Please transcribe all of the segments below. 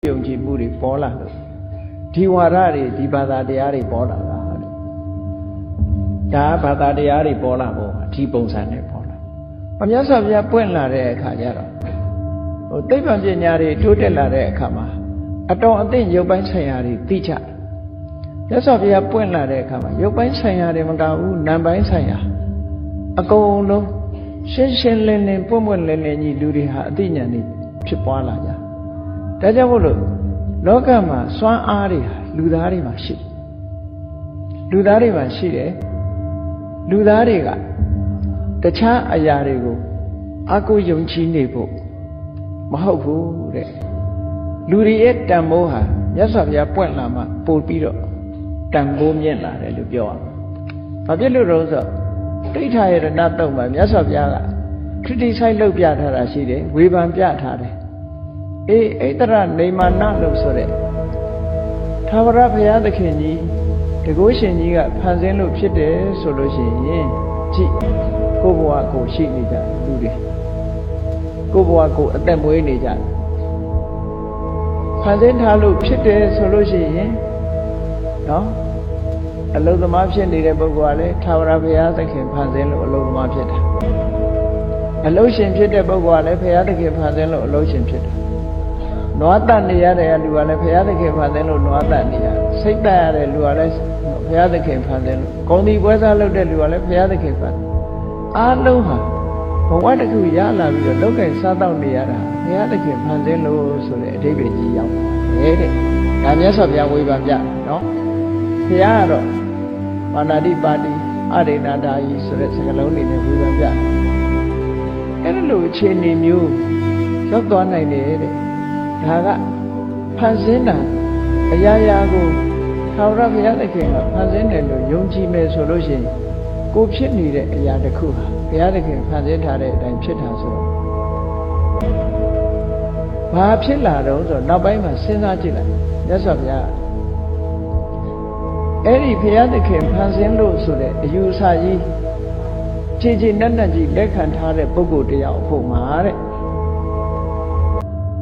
ယုံကြည်မှုတွေပေါ်လာလို့ဒီဝါဒတွေဒီဘာသာတရားတွေပေါ်လာတာဒါဘာသာတရားတွေပေါ်လာဖို့ဒီပုံစံနဲ့ပေါ်လာအမြတ်စွာဘုရားပွင့်လာတဲ့အခါကျတော့သိပ္ပံပညာတွေတိုးတက်လာတဲ့အခါမှာအတော်အသင့်ရုပ်ပိုင်းဆိုင်ရာတွေသိကြမြတ်စွာဘုရားပွင့်လာတဲ့အခါမှာရုပ်ပိုင်းဆိုင်ရာတွေမကဘူးနာမ်ပိုင်းဆိုင်ရာအကုန်လုံးရှင်းရှင်းလင်းလင်းပွင့်ပွင့်လင်းလင်းကြီးလူတွေဟာအသိဉာဏ်တွေဖြစ်ပွားလာကြဒါကြောင့်မို့လို့လောကမှာစွမ်းအားတွေဟာလူသားတွေမှာရှိလူသားတွေမှာရှိတယ်လူသားတွေကတခြားအရာတွေကိုအကုယုံကြည်နေဖို့မဟုတ်ဘူးတဲ့လူတွေရဲ့တန်ဖိုးဟာမြတ်စွာဘုရားပွင့်လာမှပို့ပြီးတော့တန်ဖိုးမြင့်လာတယ်လို့ပြောရမှာ။ဘာဖြစ်လို့လဲဆိုတော့တိဋ္ဌာယရဏတုံမှာမြတ်စွာဘုရားကခရစ်တိဆိုင်လုပ်ပြထားတာရှိတယ်ဝေဖန်ပြထားတယ်။ဣတရနေမာနလို့ဆိုတဲ့သာဝရဘုရားသခင်ကြီးတကုရှင်ကြီးကဖန်ဆင်းလို့ဖြစ်တယ်ဆိုလို့ရှိရင်ကြည့်ကိုယ့်ဘဝကိုရှိနေကြလူတွေကိုယ့်ဘဝကိုအသက်မွေးနေကြဖန်ဆင်းထားလို့ဖြစ်တယ်ဆိုလို့ရှိရင်နော်အလုံးသမားဖြစ်နေတဲ့ပုဂ္ဂိုလ်ကလည်းသာဝရဘုရားသခင်ဖန်ဆင်းလို့အလုံးသမားဖြစ်တာအလုံးရှင်ဖြစ်တဲ့ပုဂ္ဂိုလ်ကလည်းဘုရားသခင်ဖန်ဆင်းလို့အလုံးရှင်ဖြစ်တာနွားတတ်နေရတဲ့လူကလည်းဘုရားသခင်ဖန်ဆင်းလို့နွားတတ်နေရစိတ်တတ်ရတဲ့လူကလည်းဘုရားသခင်ဖန်ဆင်းလို့ဂုဏ်ဒီပွဲစားလုပ်တဲ့လူကလည်းဘုရားသခင်ဖန်အားလုံးဟာဘဝတစ်ခုရလာပြီးတော့လောကကြီးစားတော့နေရတာဘုရားသခင်ဖန်ဆင်းလို့ဆိုတဲ့အဓိပ္ပာယ်ကြီးရောက်တယ်တဲ့ဒါမြတ်စွာဘုရားဝေဖန်ပြနော်ဘုရားကတော့ပါဏာတိပါတိအရိဏတာယီဆိုတဲ့စကားလုံးတွေနဲ့ဝေဖန်ပြအဲ့လိုအခြေအနေမျိုးရောက်သွားနိုင်တယ်တဲ့ဒါကဖန်ဆင်းတာအရာရာကိုသာဝရဘုရားသခင်ကဖန်ဆင်းတယ်လို့ယုံကြည်မယ်ဆိုလို့ရှိရင်ကိုဖြစ်နေတဲ့အရာတစ်ခုဟာဘုရားသခင်ဖန်ဆင်းထားတဲ့အတိုင်းဖြစ်တာဆိုတော့ဘာဖြစ်လာတော့ဆိုတော့နောက်ပိုင်းမှာစဉ်းစားကြည့်လိုက်မြတ်စွာဘုရားအဲ့ဒီဘုရားသခင်ဖန်ဆင်းလို့ဆိုတဲ့အယူအဆကြီးခြေခြေနက်နက်ကြီးလက်ခံထားတဲ့ပုဂ္ဂိုလ်တရားအဖို့မှာတဲ့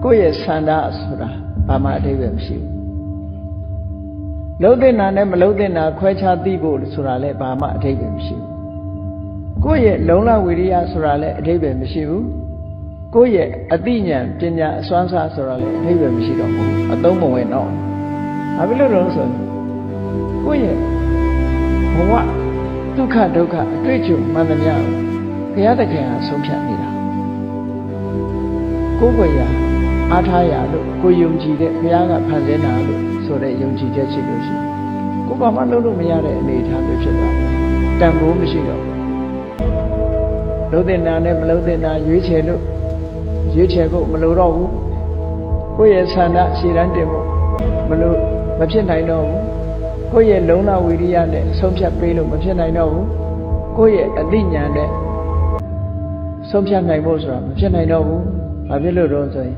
ကိုယ့်ရဲ့ဆန္ဒဆိုတာဘာမှအဓိပ္ပာယ်မရှိဘူးလုံးတဲ့နာနဲ့မလုံးတဲ့နာခွဲခြားသိဖို့ဆိုတာလည်းဘာမှအဓိပ္ပာယ်မရှိဘူးကိုယ့်ရဲ့လုံလဝိရိယဆိုတာလည်းအဓိပ္ပာယ်မရှိဘူးကိုယ့်ရဲ့အသိဉာဏ်ပညာအစွမ်းစားဆိုတာလည်းအဓိပ္ပာယ်မရှိတော့ဘူးအသုံးမဝင်တော့ဘာဖြစ်လို့လဲဆိုရင်ကိုယ့်ရဲ့ဘဝဒုက္ခဒုက္ခအတွေ့အကြုံမှန်သမျှကိုဘုရားသခင်ကဆုံးဖြတ်နေတာကိုယ်ကိုယ်ရာအားထားရလို့ကိုယုံကြည်တဲ့ဘုရားကဖန်ဆင်းတာလို့ဆိုတဲ့ယုံကြည်ချက်ရှိလို့ရှိရင်ကိုဘာမှလုပ်လို့မရတဲ့အနေအထားမျိုးဖြစ်သွားတယ်တန်ဖိုးမရှိတော့ဘူးလုံးတဲ့နာနဲ့မလုံးတဲ့နာရွေးချယ်လို့ရွေးချယ်ဖို့မလိုတော့ဘူးကိုယ့်ရဲ့ဆန္ဒရှည်တန်းတင်ဖို့မဖြစ်နိုင်တော့ဘူးကိုယ့်ရဲ့လုံလဝိရိယနဲ့ဆုံးဖြတ်ပေးလို့မဖြစ်နိုင်တော့ဘူးကိုယ့်ရဲ့အသိဉာဏ်နဲ့ဆုံးဖြတ်နိုင်ဖို့ဆိုတာမဖြစ်နိုင်တော့ဘူးဘာဖြစ်လို့တော့ဆိုရင်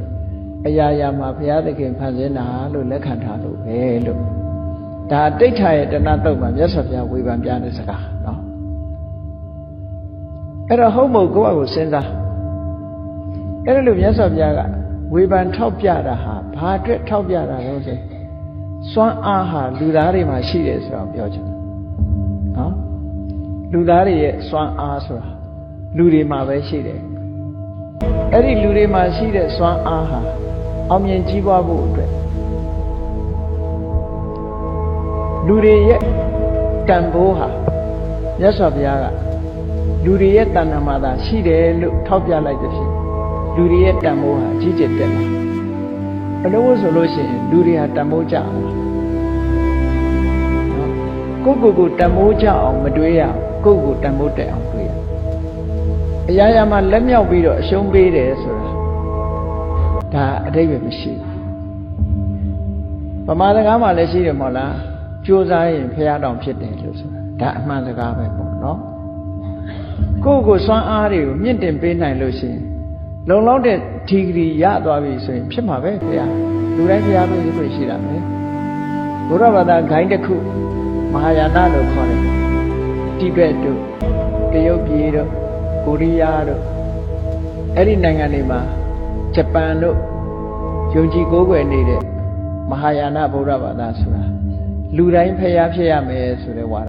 အရာရာမှာဘုရားသခင်ဖန်ဆင်းတာလို့လက်ခံထားလို့ပဲလို့ဒါတိဋ္ဌာယတဏတုတ်မှာမြတ်စွာဘုရားဝေဖန်ပြတဲ့စကားနော်အဲ့တော့ဟုတ်မဟုတ်ကိုယ့်အကိုစဉ်းစားအဲ့လိုမြတ်စွာဘုရားကဝေဖန်ထောက်ပြတာဟာဘာအတွက်ထောက်ပြတာလဲဆိုစွမ်းအားဟာလူသားတွေမှာရှိတယ်ဆိုတာပြောချင်တယ်နော်လူသားတွေရဲ့စွမ်းအားဆိုတာလူတွေမှာပဲရှိတယ်အဲ့ဒီလူတွေမှာရှိတဲ့စွမ်းအားဟာအောင်မြင်ကြီးပွားဖို့အတွက်လူတွေရဲ့တန်ဖိုးဟာမြတ်စွာဘုရားကလူတွေရဲ့တဏ္ဍာမှာသာရှိတယ်လို့ထောက်ပြလိုက်တဲ့ဖြစ်လူတွေရဲ့တန်ဖိုးဟာကြီးကျယ်တက်လာဘလို့ဆိုလို့ရှိရင်လူတွေဟာတန်ဖိုးကြအောင်ကိုတန်ဖိုးကြအောင်မတွေးရကိုတန်ဖိုးတက်အောင်တွေးရအရာရာမှာလက်မြောက်ပြီးတော့အရှုံးပေးတယ်ဆိုတာဒါအဓိပ္ပာယ်မရှိဘူးဗမာစကားမှာလည်းရှိတယ်မဟုတ်လားကြိုးစားရင်ဖရာတောင်ဖြစ်တယ်လို့ဆိုတာဒါအမှန်စကားပဲပေါ့နော်ကိုစွမ်းအားတွေကိုမြင့်တင်ပေးနိုင်လို့ရှိရင်လုံလောက်တဲ့ဒီဂရီရသွားပြီဆိုရင်ဖြစ်မှာပဲဖရာလူတိုင်းဖရာပဲရွေးရှိတာပဲဘုရားဘာသာဂိုင်းတစ်ခုမဟာယာနလို့ခေါ်တယ်တိဘက်တို့တရုတ်ပြည်တို့ကိုရီးယားတို့အဲ့ဒီနိုင်ငံတွေမှာဂျပန်တို့ ယုံကြည်ကိုးကွယ်နေတဲ့မဟာယာနဗုဒ္ဓဘာသာဆိုတာလူတိုင်းဖျားဖြစ်ရမယ်ဆိုတဲ့ဝါဒ